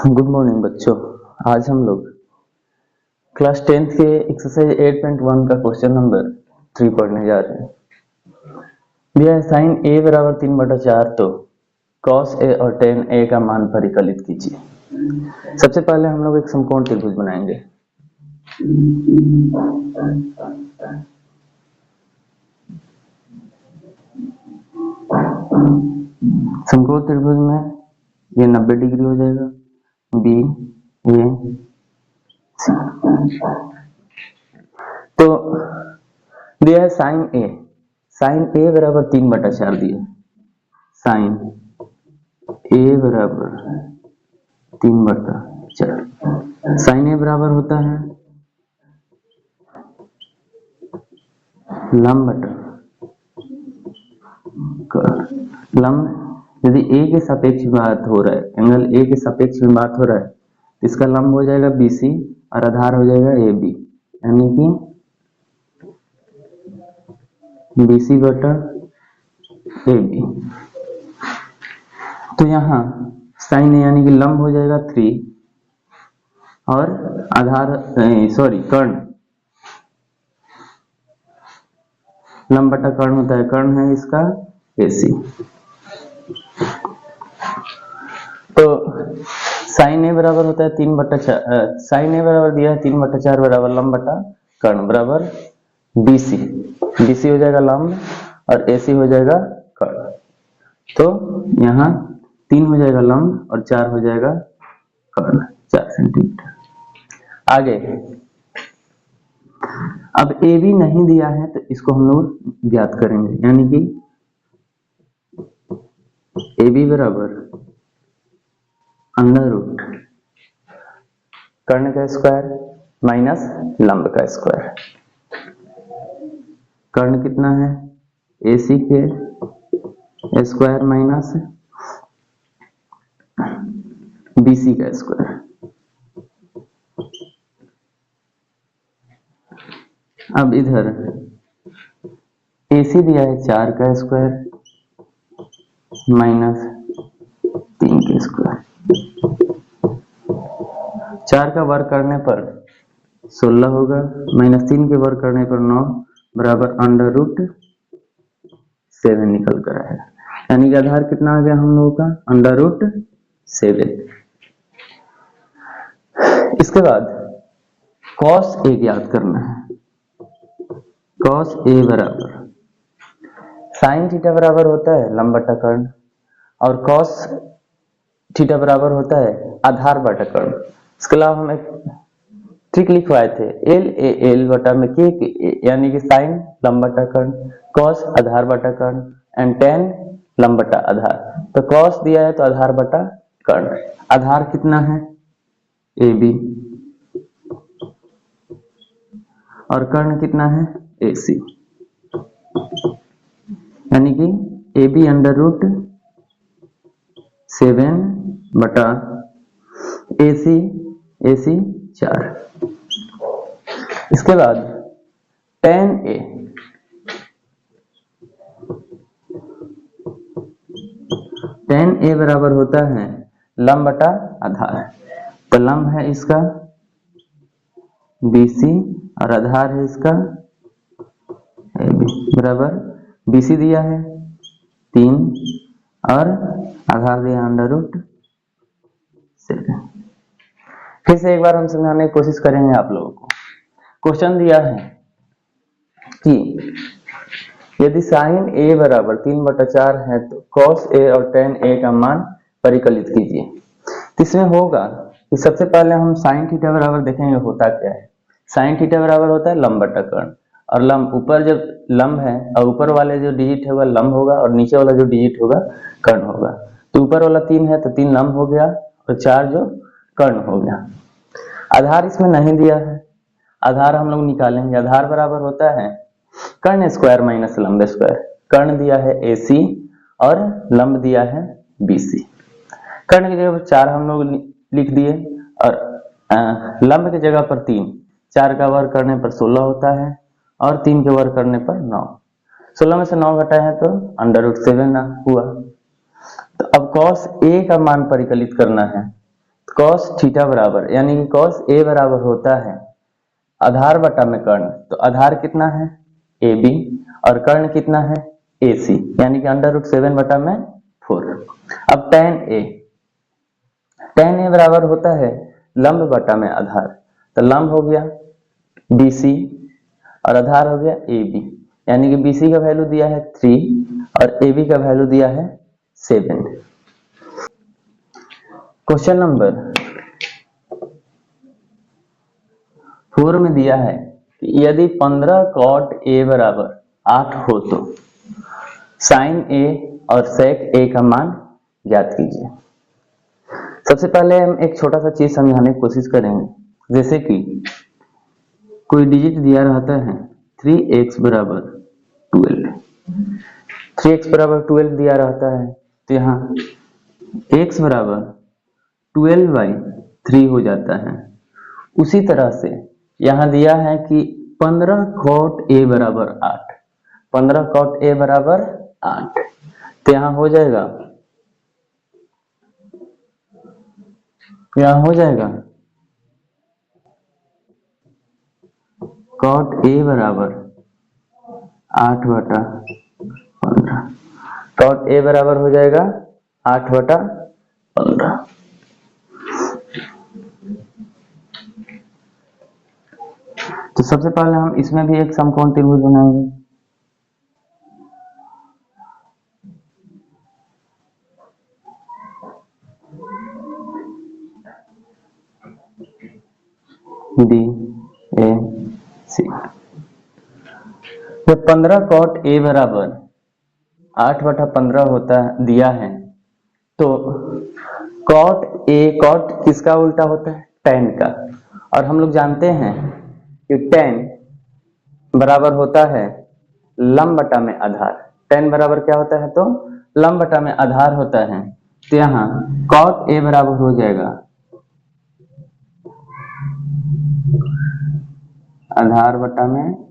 Good morning बच्चों। आज हम लोग क्लास 10th के एक्सरसाइज 8.1 का क्वेश्चन नंबर 3 पढ़ने जा रहे हैं। दिया है साइन a बराबर 3/4 तो cos a और tan a का मान परिकलित कीजिए। सबसे पहले हम लोग एक समकोण त्रिभुज बनाएंगे। समकोण त्रिभुज में ये 90 डिग्री हो जाएगा, B A C। तो दिया है साइन ए बराबर 3/4 दिया है। साइन ए बराबर 3/4। साइन ए बराबर होता है लंब बटा कर्ण। लंब यदि ए के सापेक्ष बात हो रहा है, एंगल ए के सापेक्ष में बात हो रहा है, इसका लंब हो जाएगा BC और आधार हो जाएगा AB, यानी कि BC बटा AB। तो यहाँ साइन ए यानी कि लंब हो जाएगा 3 और आधार कर्ण, लंब बटा कर्ण होता है, कर्ण है इसका AC। तो साइन ए बराबर होता है 3/4, साइन ए बराबर दिया है 3/4 बराबर लंब बटा कर्ण बराबर BC। BC हो जाएगा लंब और AC हो जाएगा कर्ण। तो यहाँ 3 हो जाएगा लंब और 4 हो जाएगा कर्ण, 4 सेंटीमीटर। आगे अब AB नहीं दिया है तो इसको हम लोग ज्ञात करेंगे, यानी कि AB बराबर अंडर रूट कर्ण का स्क्वायर माइनस लंब का स्क्वायर। कर्ण कितना है AC के स्क्वायर माइनस BC का स्क्वायर। अब इधर AC दिया है 4 का स्क्वायर माइनस 3 का स्क्वायर। 4 का वर्ग करने पर 16 होगा, माइनस 3 के वर्ग करने पर 9 बराबर अंडर रूट 7 निकल कर आएगा। यानी कि आधार कितना आ गया हम लोगों का, अंडर रूट 7। इसके बाद cos A ज्ञात करना है। cos A बराबर साइन थीटा बराबर होता है लंब बटा कर्ण और cos थीटा बराबर होता है आधार बटा कर्ण। इसके अलावा हम एक ट्रिक लिखवाए थे, L बटा में K, यानी कि साइन लंब बटा कर्ण, cos आधार बटा कर्ण एंड tan लंब बटा आधार। तो cos दिया है तो आधार बटा कर्ण। आधार कितना है AB और कर्ण कितना है AC, यानी कि AB अंडर रूट 7 बटा AC 4। इसके बाद tan A बराबर होता है लंब बटा आधार। तो लंब है इसका BC और आधार है इसका AB बराबर BC दिया है 3 और आधार दिया अंडर रूट 7। फिर से एक बार हम समझाने की कोशिश करेंगे आप लोगों को। क्वेश्चन दिया है कि यदि साइन A बराबर 3/4 है तो cos A और tan A का मान परिकलित कीजिए। तो इसमें होगा कि सबसे पहले हम साइन थीटा बराबर देखेंगे होता क्या है। साइन थीटा बराबर होता है लंब बटा कर्ण, और लंब ऊपर जब लंब है और ऊपर वाले जो डिजिट है वह लंब होगा और नीचे वाला जो डिजिट होगा कर्ण होगा। तो ऊपर वाला 3 है तो 3 लंब हो गया और 4 जो कर्ण हो गया। आधार इसमें नहीं दिया है, आधार हम लोग निकालेंगे। आधार बराबर होता है कर्ण स्क्वायर माइनस लंब स्क्वायर। कर्ण दिया है AC और लंब दिया है BC। कर्ण की जगह पर 4 हम लोग लिख दिए और लंब की जगह पर 3। 4 का वर्ग करने पर 16 होता है और 3 के वर्ग करने पर 9। 16 में से 9 घटाए हैं तो अंडर रूट 7 हुआ। तो अब cos A का मान परिकलित करना है। कॉस थीटा बराबर, यानी कि कॉस ए बराबर होता है आधार बटा में कर्ण। तो आधार कितना है ए बी और कर्ण कितना है ए सी, यानी कि √7 बटा में 4। अब tan ए बराबर होता है लंब बटा में आधार। तो लंब हो गया बी सी और आधार हो गया ए बी, यानी कि बी सी का वैल्यू दिया है 3 और ए बी का वैल्यू दिया है 7। क्वेश्चन नंबर 4 में दिया है कि यदि 15 cot a बराबर 8 हो तो sin a और sec a का मान ज्ञात कीजिए। सबसे पहले हम एक छोटा सा चीज समझाने की कोशिश करेंगे, जैसे कि कोई डिजिट दिया रहता है 3x बराबर 12, 3x बराबर 12 दिया रहता है, तो यहाँ x बराबर 12/3 हो जाता है। उसी तरह से यहाँ दिया है कि 15 cot a बराबर 8, 15 cot a बराबर 8, तो यहाँ हो जाएगा cot a बराबर 8/15, cot a बराबर हो जाएगा 8/15। तो सबसे पहले हम इसमें भी एक समकोण त्रिभुज बनाएंगे। डी ए सी। जब 15 cot a बराबर 8/15 होता दिया है, तो cot किसका उल्टा होता है tan का, और हम लोग जानते हैं कि tan बराबर होता है लंब बटा में आधार। tan बराबर क्या होता है, तो लंब बटा में आधार होता है। तो यहाँ cot a बराबर हो जाएगा आधार बटा में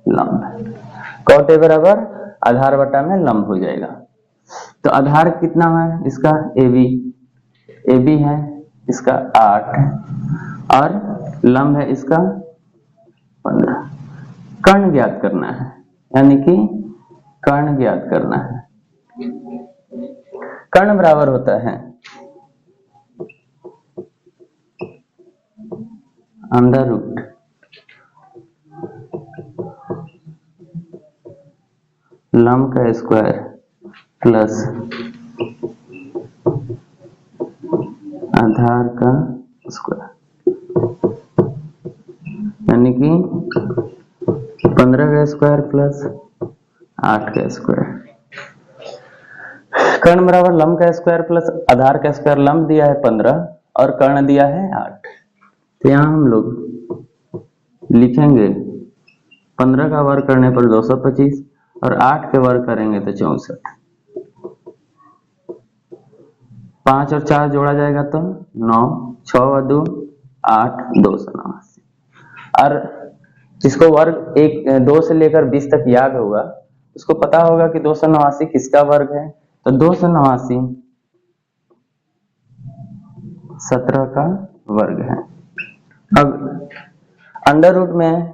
लंब, cot a बराबर आधार बटा में लंब हो जाएगा। तो आधार कितना है इसका ए बी है इसका 8 और लंब है इसका 15। कर्ण ज्ञात करना है, यानी कि कर्ण ज्ञात करना है। कर्ण बराबर होता है अंडर रूट लंब का स्क्वायर प्लस आधार का स्क्वायर, यानी कि 15 का स्क्वायर प्लस 8 का स्क्वायर। कर्ण बराबर लंब का स्क्वायर प्लस आधार का स्क्वायर। लंब दिया है 15 और कर्ण दिया है 8। तो यहाँ हम लोग लिखेंगे 15 का वर्ग करने पर 225 और 8 के वर्ग करेंगे तो 64। 5 और 4 जोड़ा जाएगा तो 9, 6 और 2 8, 289। और जिसको वर्ग 2 से लेकर 20 तक याद होगा उसको पता होगा कि 289 किसका वर्ग है। तो 289 17 का वर्ग है। अब अंडर रूट में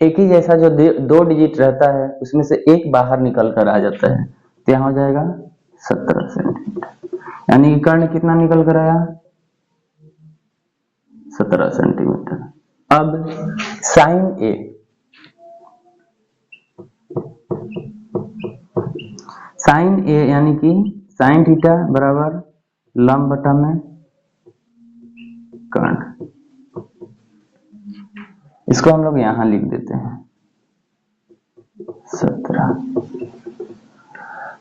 एक ही जैसा जो 2 डिजिट रहता है उसमें से एक बाहर निकल कर आ जाता है, तो यहाँ हो जाएगा 17 सेंटीमीटर, यानी कि कर्ण कितना निकल कर आया 17 सेंटीमीटर। अब साइन ए यानी कि साइन थीटा बराबर लंब बटा में कर्ण, इसको हम लोग यहां लिख देते हैं 17।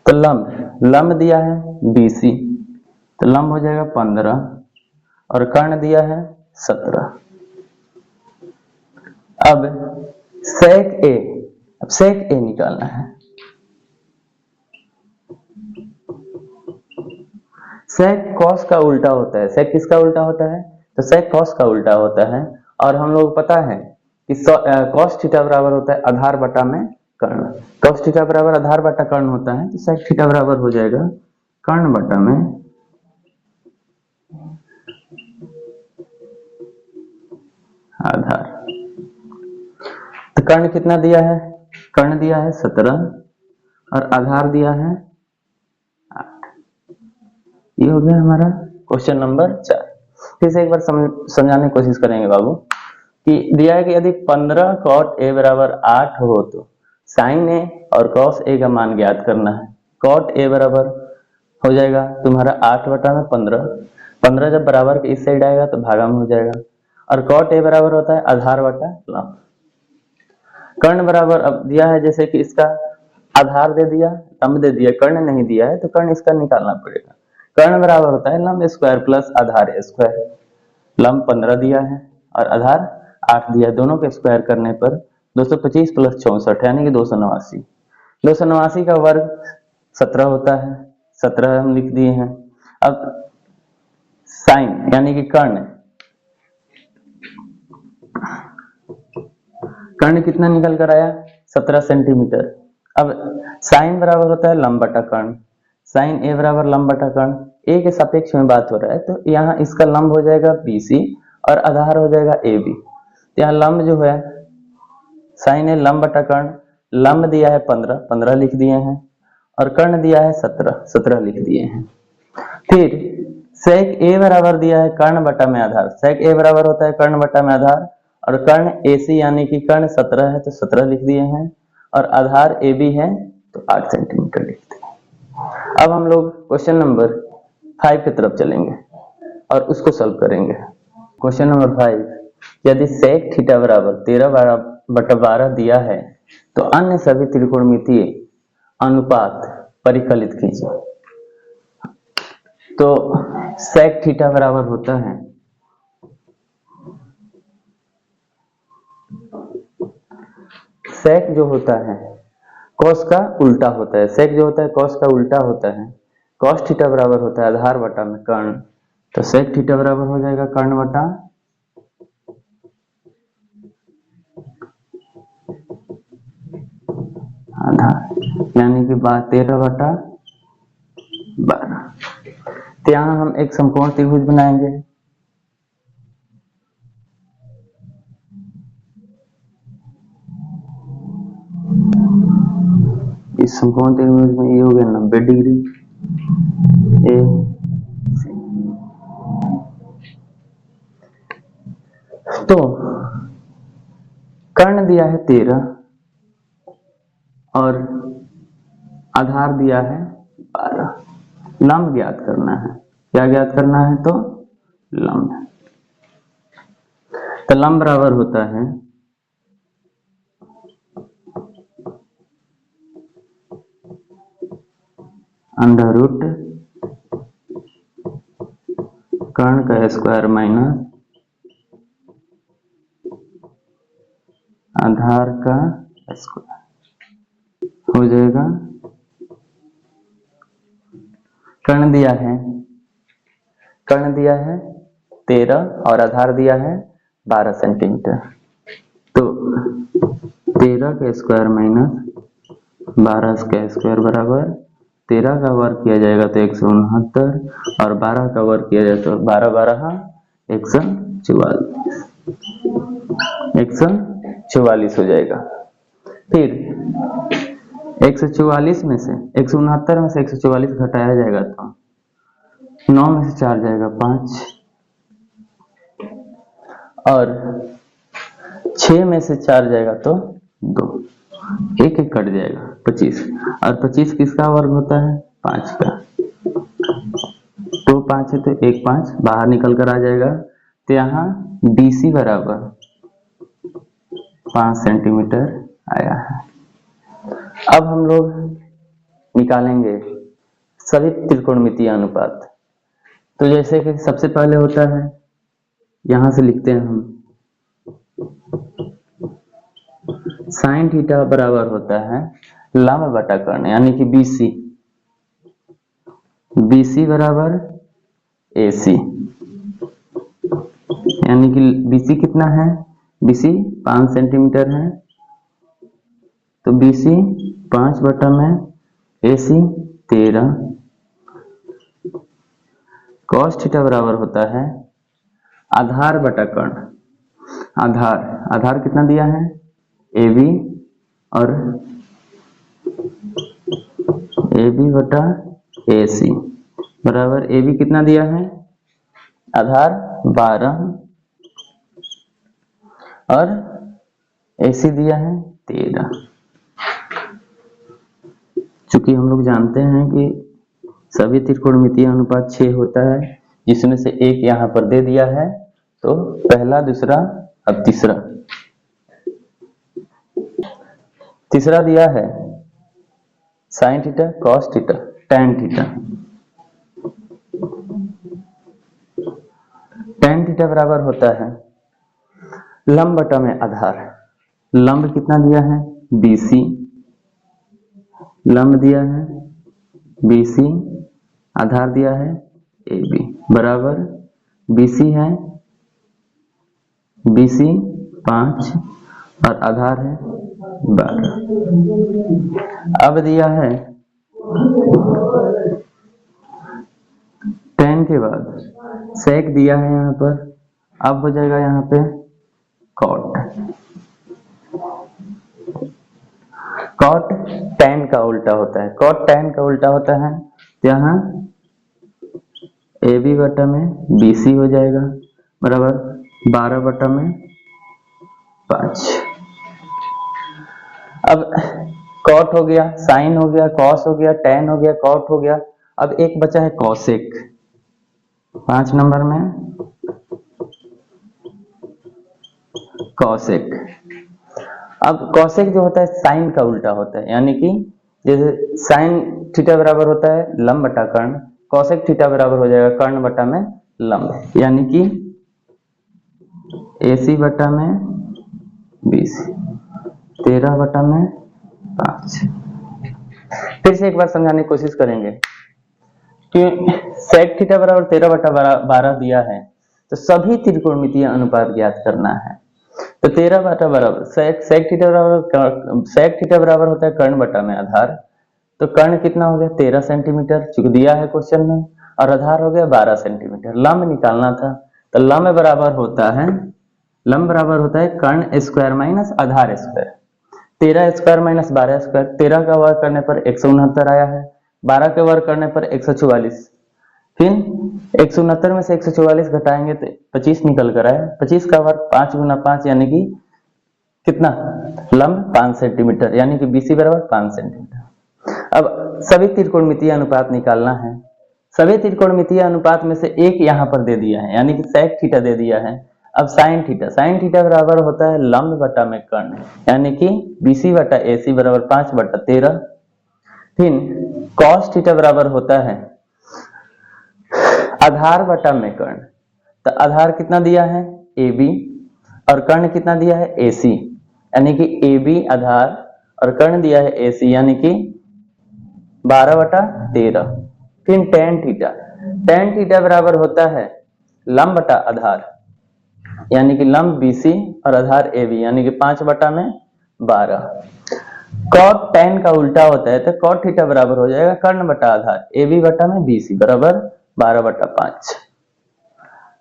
तो लंब दिया है BC, तो लंब हो जाएगा 15 और कर्ण दिया है 17। अब सेक ए निकालना है। सेक कॉस का उल्टा होता है। सेक किसका उल्टा होता है, तो सेक कॉस का उल्टा होता है। और हम लोग पता है कि कॉस थीटा बराबर होता है आधार बटा में कर्ण। कॉस थीटा बराबर आधार बटा कर्ण होता है, तो सेक थीटा बराबर हो जाएगा कर्ण बटा में आधार। तो कर्ण कितना दिया है? कर्ण दिया है 17 और आधार दिया है 8। ये हो गया हमारा क्वेश्चन नंबर 4। फिर से एक बार समझाने की कोशिश करेंगे बाबू कि दिया है कि यदि 15 cot a बराबर 8 हो तो sin a और cos a का मान ज्ञात करना है। cot a बराबर हो जाएगा तुम्हारा 8 बटा में 15, 15 जब बराबर के इस साइड आएगा तो भागा में हो जाएगा, और cot a बराबर होता है आधार बटा लंब। कर्ण बराबर अब दिया है जैसे कि इसका आधार दे दिया, लंब दे दिया, कर्ण नहीं दिया है तो कर्ण इसका निकालना पड़ेगा। कर्ण बराबर होता है लंब स्क्वायर प्लस आधार स्क्वायर। लंब 15 दिया है और आधार 8 दिया है, दोनों के स्क्वायर करने पर 225 प्लस 64 यानी कि 289। 289 का वर्ग 17 होता है, 17 हम लिख दिए हैं। अब साइन यानी कि कर्ण, कर्ण कितना निकल कर आया? 17 सेंटीमीटर। अब साइन बराबर होता है लंब बटा कर्ण, साइन ए बराबर लंब बटा कर्ण, ए के सापेक्ष में बात हो रहा है तो यहाँ इसका लंब हो जाएगा BC और आधार हो जाएगा AB। तो यहाँ लंब जो है साइन ए लंब बटा कर्ण, लंब दिया है 15, 15 लिख दिए हैं, और कर्ण दिया है 17, 17 लिख दिए हैं। फिर सेक ए बराबर दिया है कर्ण बटा में आधार, सेक ए बराबर होता है कर्ण बटा में आधार, और कर्ण AC यानी कि कर्ण 17 है तो 17 लिख दिए हैं, और आधार AB है तो 8 सेंटीमीटर लिख दिए। अब हम लोग क्वेश्चन नंबर 5 की तरफ चलेंगे और उसको सॉल्व करेंगे। क्वेश्चन नंबर 5, यदि सेक थीटा बराबर 13/12 दिया है तो अन्य सभी त्रिकोणमितीय अनुपात परिकलित कीजिए। तो सेक थीटा बराबर होता है सेक जो होता है कॉस का उल्टा होता है, सेक जो होता है कॉस का उल्टा होता है। कॉस थीटा बराबर होता है आधार बटा में कर्ण, तो सेक थीटा बराबर हो जाएगा कर्ण बटा आधार, यानी कि 13/12। तो यहां हम एक समकोण त्रिभुज बनाएंगे। इस समकोण त्रिभुज में ये हो गया 90 डिग्री ए। तो कर्ण दिया है 13 और आधार दिया है 12, लंब ज्ञात करना है। क्या ज्ञात करना है? तो लंब। तो लंब बराबर होता है अंडर रूट कर्ण का स्क्वायर माइनस आधार का स्क्वायर हो जाएगा। कर्ण दिया है 13 और आधार दिया है 12 सेंटीमीटर, तो 13 का स्क्वायर माइनस 12 का स्क्वायर बराबर 13 का वर्ग किया जाएगा तो 169, और 12 का वर्ग किया जाए तो 12 12 144 हो जाएगा। फिर 144 में से 169 में से 144 घटाया जाएगा तो 9 में से 4 जाएगा 5, और 6 में से 4 जाएगा तो 2, एक एक कट जाएगा 25, और 25 किसका वर्ग होता है? 5 का। तो 5 है तो 1 5 बाहर निकल कर आ जाएगा। तो यहाँ BC बराबर 5 सेंटीमीटर आया है। अब हम लोग निकालेंगे सभी त्रिकोणमितीय अनुपात। तो जैसे कि सबसे पहले होता है, यहां से लिखते हैं हम, साइन थीटा बराबर होता है लंब बटा कर्ण यानी कि BC, BC बराबर AC, यानी कि BC कितना है? BC 5 सेंटीमीटर है, तो BC 5 बटा में AC 13। कॉस थीटा बराबर होता है आधार बटा कर्ण, आधार कितना दिया है, AB और AB बटा AC बराबर AB कितना दिया है, आधार 12 और AC दिया है 13। चूंकि हम लोग जानते हैं कि सभी त्रिकोणमितीय अनुपात 6 होता है, जिसमें से एक यहाँ पर दे दिया है, तो पहला, दूसरा, अब तीसरा दिया है sine theta, cos theta, tan theta. Tan theta बराबर होता है लंब बटा में आधार। लंब कितना दिया है, BC, लंब दिया है BC, आधार दिया है AB बराबर BC है 5 और आधार है 12। अब दिया है tan के बाद sec दिया है यहाँ पर, अब हो जाएगा यहाँ पे cot। cot tan का उल्टा होता है, cot tan का उल्टा होता है, तो यहाँ AB बटा में BC हो जाएगा बराबर 12 बटा में 5। अब cot हो गया, sin हो गया, cos हो गया, tan हो गया, cot हो गया। अब एक बचा है cosec, 5 नंबर में cosec। अब cosec जो होता है sin का उल्टा होता है, यानी कि जैसे sin थीटा बराबर होता है लंब बटा कर्ण, cosec थीटा बराबर हो जाएगा कर्ण बटा में लंब, यानी कि AC बटा में 20, 13 बटा में 5। फिर से एक बार समझाने की कोशिश करेंगे कि sec थीटा बराबर 13 बटा 12 दिया है, तो सभी त्रिकोणमितीय अनुपात ज्ञात करना है। तो 13 बटा बराबर sec थीटा बराबर होता है कर्ण बटा में आधार, तो कर्ण कितना हो गया 13 सेंटीमीटर, चूंकि दिया है क्वेश्चन में, और आधार हो गया 12 सेंटीमीटर। लंब निकालना था, तो लंब बराबर होता है कर्ण स्क्वायर माइनस आधार स्क्वायर। 13 स्क्वायर माइनस 12 स्क्वायर, 13 का वर्ग करने पर 169 आया है, 12 के वर्ग करने पर 144, फिर 169 में से 144 घटाएंगे तो 25 निकल कर आया। 25 का वर्ग 5 गुना 5 यानी कि कितना, लंब 5 सेंटीमीटर, यानी कि BC बराबर 5 सेंटीमीटर। अब सभी त्रिकोणमितीय अनुपात निकालना है। सभी त्रिकोणमितीय अनुपात में से एक यहाँ पर दे दिया है, यानी कि sec थीटा दे दिया है। अब साइन थीटा बराबर होता है लंब बटा में कर्ण, यानी कि BC बटा AC बराबर 5 बटा 13। फिर cos थीटा बराबर होता है आधार बटा में कर्ण, तो आधार कितना दिया है AB और कर्ण कितना दिया है AC, यानी कि AB आधार और कर्ण दिया है AC, यानी कि 12 बटा 13। फिर tan थीटा बराबर होता है लंब बटा आधार, यानी कि लंब BC और आधार AB, यानी कि 5 बटा में 12। cot tan का उल्टा होता है, तो cot थीटा बराबर हो जाएगा कर्ण बटा आधार AB बटा में BC बराबर 12 बटा 5।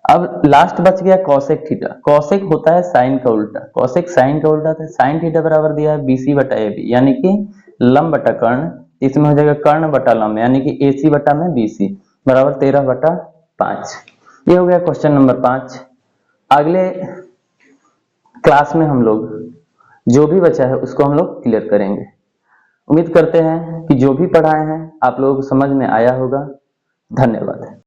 अब लास्ट बच गया cosec थीटा। cosec होता है साइन का उल्टा, cosec साइन का उल्टा था। साइन थीटा बराबर दिया है BC बटा AB, यानी कि लंब बटा कर्ण, इसमें हो जाएगा कर्ण बटा लंब, यानी कि AC बटा में BC बराबर 13 बटा 5। ये हो गया क्वेश्चन नंबर 5। अगले क्लास में हम लोग जो भी बचा है उसको हम लोग क्लियर करेंगे। उम्मीद करते हैं कि जो भी पढ़ाए हैं आप लोगों को समझ में आया होगा। धन्यवाद।